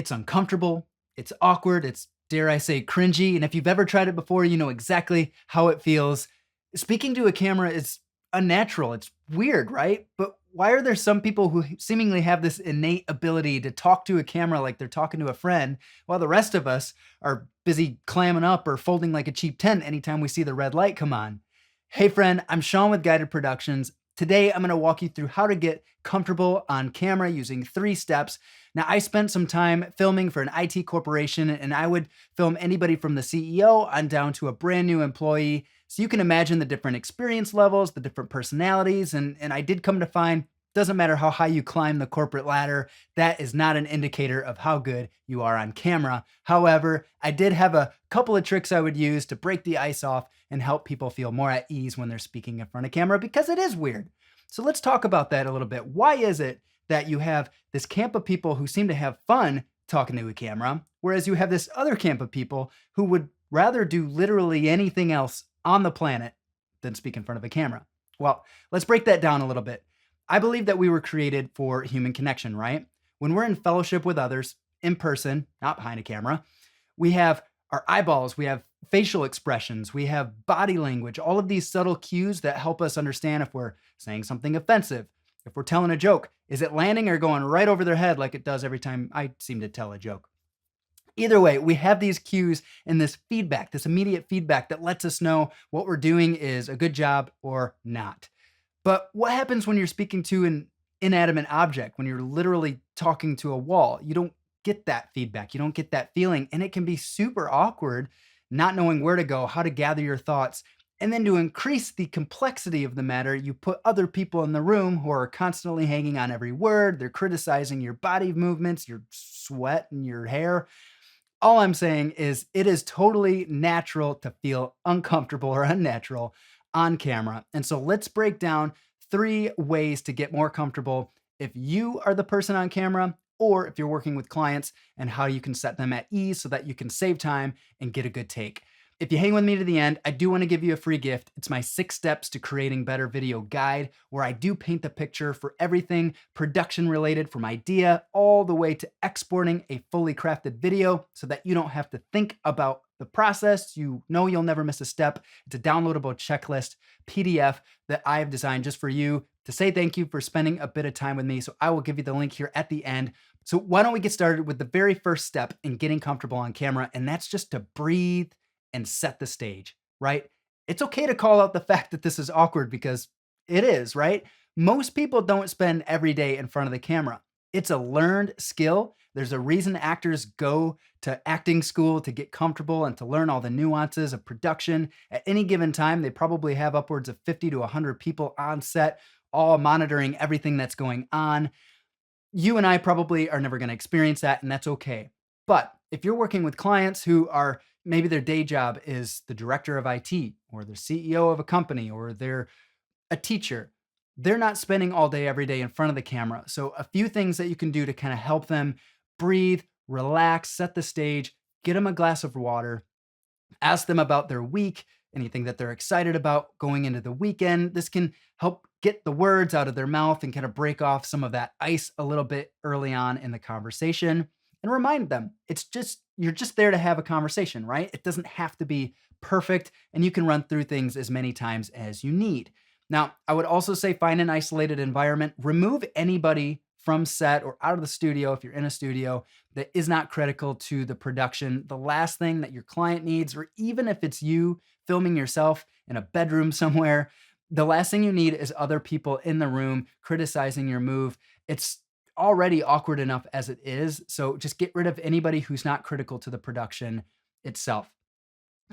It's uncomfortable, it's awkward, it's, dare I say, cringy. And if you've ever tried it before, you know exactly how it feels. Speaking to a camera is unnatural. It's weird, right? But why are there some people who seemingly have this innate ability to talk to a camera like they're talking to a friend, while the rest of us are busy clamming up or folding like a cheap tent anytime we see the red light come on? Hey, friend, I'm Sean with Guided Productions. Today, I'm going to walk you through how to get comfortable on camera using 3 steps. Now, I spent some time filming for an IT corporation, and I would film anybody from the CEO on down to a brand new employee. So you can imagine the different experience levels, the different personalities, and I did come to find doesn't matter how high you climb the corporate ladder, that is not an indicator of how good you are on camera. However, I did have a couple of tricks I would use to break the ice off and help people feel more at ease when they're speaking in front of camera because it is weird. So let's talk about that a little bit. Why is it that you have this camp of people who seem to have fun talking to a camera, whereas you have this other camp of people who would rather do literally anything else on the planet than speak in front of a camera? Well, let's break that down a little bit. I believe that we were created for human connection, right? When we're in fellowship with others in person, not behind a camera, we have our eyeballs, we have facial expressions, we have body language, all of these subtle cues that help us understand if we're saying something offensive, if we're telling a joke, is it landing or going right over their head like it does every time I seem to tell a joke? Either way, we have these cues and this feedback, this immediate feedback that lets us know what we're doing is a good job or not. But what happens when you're speaking to an inanimate object, when you're literally talking to a wall? You don't get that feedback, you don't get that feeling, and it can be super awkward not knowing where to go, how to gather your thoughts. And then to increase the complexity of the matter, you put other people in the room who are constantly hanging on every word. They're criticizing your body movements, your sweat, and your hair. All I'm saying is it is totally natural to feel uncomfortable or unnatural on camera. And so let's break down 3 ways to get more comfortable if you are the person on camera or if you're working with clients, and how you can set them at ease so that you can save time and get a good take. If you hang with me to the end, I do want to give you a free gift. It's my 6 steps to creating better video guide, where I do paint the picture for everything production related, from idea all the way to exporting a fully crafted video so that you don't have to think about the process. You know you'll never miss a step. It's a downloadable checklist PDF that I have designed just for you to say thank you for spending a bit of time with me. So I will give you the link here at the end. So why don't we get started with the very first step in getting comfortable on camera, and that's just to breathe and set the stage, right? It's okay to call out the fact that this is awkward because it is, right? Most people don't spend every day in front of the camera. It's a learned skill. There's a reason actors go to acting school to get comfortable and to learn all the nuances of production. At any given time, they probably have upwards of 50 to 100 people on set, all monitoring everything that's going on. You and I probably are never going to experience that, and that's okay. But if you're working with clients who are, maybe their day job is the director of IT or the CEO of a company or they're a teacher, they're not spending all day every day in front of the camera. So a few things that you can do to kind of help them breathe, relax, set the stage, get them a glass of water, ask them about their week, anything that they're excited about going into the weekend. This can help get the words out of their mouth and kind of break off some of that ice a little bit early on in the conversation, and remind them it's just, you're just there to have a conversation, right? It doesn't have to be perfect, and you can run through things as many times as you need. Now, I would also say find an isolated environment, remove anybody from set or out of the studio if you're in a studio that is not critical to the production. The last thing that your client needs, or even if it's you filming yourself in a bedroom somewhere, the last thing you need is other people in the room criticizing your move. It's already awkward enough as it is. So just get rid of anybody who's not critical to the production itself.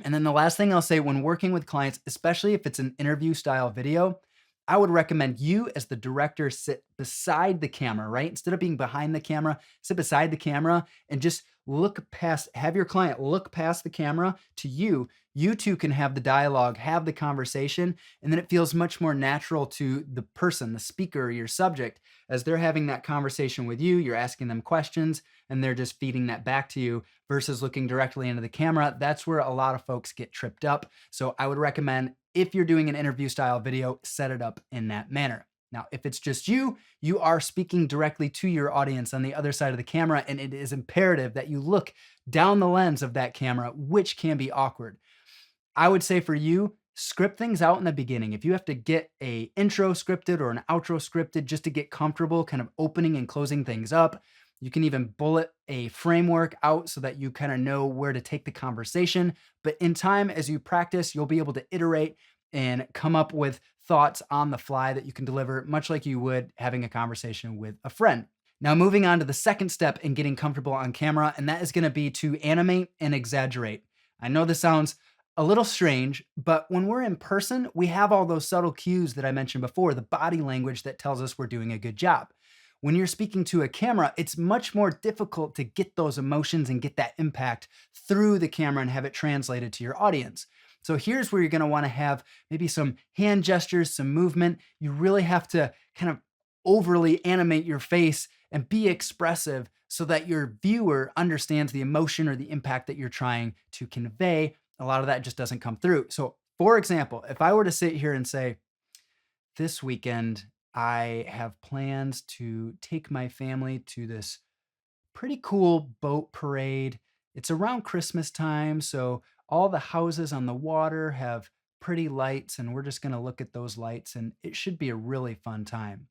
And then the last thing I'll say, when working with clients, especially if it's an interview style video, I would recommend you as the director sit beside the camera, right? Instead of being behind the camera, sit beside the camera and just look past, have your client look past the camera to you. You two can have the dialogue, have the conversation, and then it feels much more natural to the person, the speaker, your subject, as they're having that conversation with you. You're asking them questions and they're just feeding that back to you versus looking directly into the camera. That's where a lot of folks get tripped up. So I would recommend, if you're doing an interview style video, set it up in that manner. Now, if it's just you, you are speaking directly to your audience on the other side of the camera, and it is imperative that you look down the lens of that camera, which can be awkward. I would say for you, script things out in the beginning. If you have to get a intro scripted or an outro scripted just to get comfortable kind of opening and closing things up, you can even bullet a framework out so that you kind of know where to take the conversation. But in time, as you practice, you'll be able to iterate and come up with thoughts on the fly that you can deliver, much like you would having a conversation with a friend. Now, moving on to the second step in getting comfortable on camera, and that is going to be to animate and exaggerate. I know this sounds a little strange, but when we're in person, we have all those subtle cues that I mentioned before, the body language that tells us we're doing a good job. When you're speaking to a camera, it's much more difficult to get those emotions and get that impact through the camera and have it translated to your audience. So here's where you're going to want to have maybe some hand gestures, some movement. You really have to kind of overly animate your face and be expressive so that your viewer understands the emotion or the impact that you're trying to convey. A lot of that just doesn't come through. So, for example, if I were to sit here and say, this weekend, I have plans to take my family to this pretty cool boat parade. It's around Christmas time, so all the houses on the water have pretty lights, and we're just going to look at those lights, and it should be a really fun time.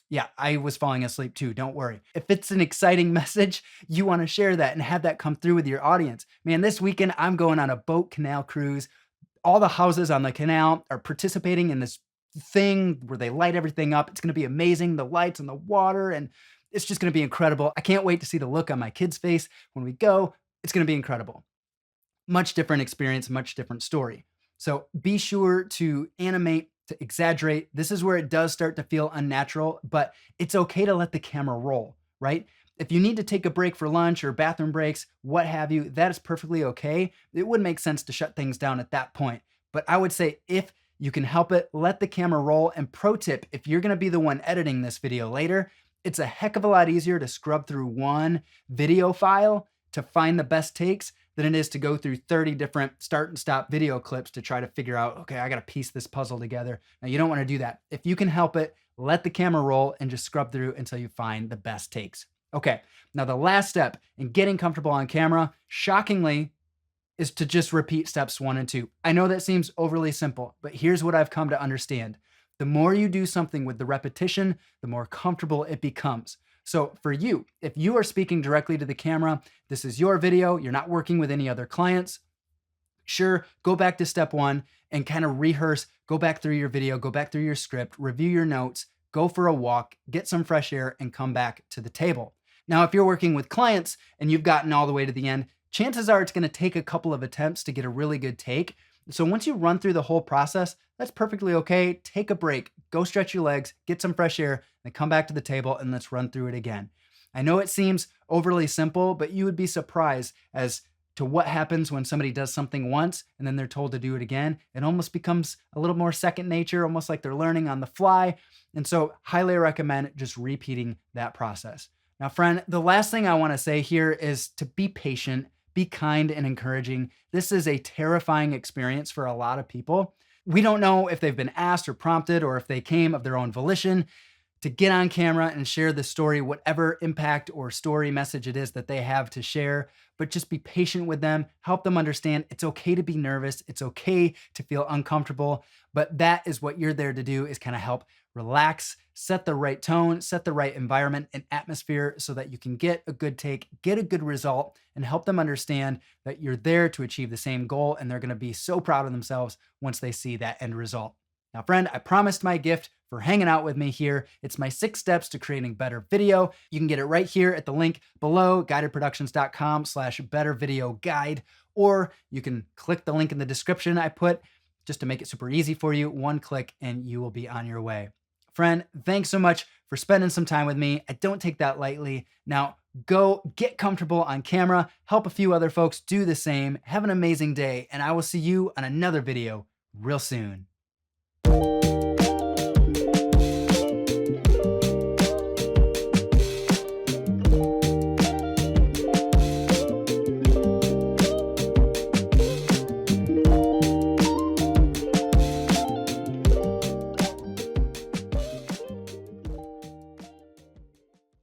Yeah, I was falling asleep too. Don't worry. If it's an exciting message, you want to share that and have that come through with your audience. Man, this weekend I'm going on a boat canal cruise. All the houses on the canal are participating in this thing where they light everything up. It's going to be amazing. The lights and the water, and it's just going to be incredible. I can't wait to see the look on my kid's face when we go. It's going to be incredible. Much different experience, much different story. So be sure to animate, to exaggerate. This is where it does start to feel unnatural, but it's okay to let the camera roll, right? If you need to take a break for lunch or bathroom breaks, what have you, that is perfectly okay. It would make sense to shut things down at that point. But I would say if you can help it, let the camera roll. And pro tip, if you're gonna be the one editing this video later, it's a heck of a lot easier to scrub through one video file to find the best takes than it is to go through 30 different start and stop video clips to try to figure out, okay, I got to piece this puzzle together. Now, you don't want to do that. If you can help it, let the camera roll and just scrub through until you find the best takes. Okay, now the last step in getting comfortable on camera, shockingly, is to just repeat steps 1 and 2. I know that seems overly simple, but here's what I've come to understand. The more you do something with the repetition, the more comfortable it becomes. So for you, if you are speaking directly to the camera, this is your video, you're not working with any other clients, sure, go back to step 1 and kind of rehearse, go back through your video, go back through your script, review your notes, go for a walk, get some fresh air, and come back to the table. Now, if you're working with clients and you've gotten all the way to the end, chances are it's going to take a couple of attempts to get a really good take. So once you run through the whole process, that's perfectly okay. Take a break, go stretch your legs, get some fresh air, then come back to the table and let's run through it again. I know it seems overly simple, but you would be surprised as to what happens when somebody does something once and then they're told to do it again. It almost becomes a little more second nature, almost like they're learning on the fly. And so highly recommend just repeating that process. Now, friend, the last thing I want to say here is to be patient, be kind and encouraging. This is a terrifying experience for a lot of people. We don't know if they've been asked or prompted or if they came of their own volition to get on camera and share the story, whatever impact or story message it is that they have to share. But just be patient with them, help them understand it's okay to be nervous, it's okay to feel uncomfortable, but that is what you're there to do, is kind of help relax, set the right tone, set the right environment and atmosphere so that you can get a good take, get a good result, and help them understand that you're there to achieve the same goal, and they're going to be so proud of themselves once they see that end result. Now, friend, I promised my gift for hanging out with me here. It's my 6 steps to creating better video. You can get it right here at the link below, guidedproductions.com/bettervideoguide, or you can click the link in the description I put just to make it super easy for you. 1 click and you will be on your way. Friend, thanks so much for spending some time with me. I don't take that lightly. Now, go get comfortable on camera, help a few other folks do the same. Have an amazing day, and I will see you on another video real soon.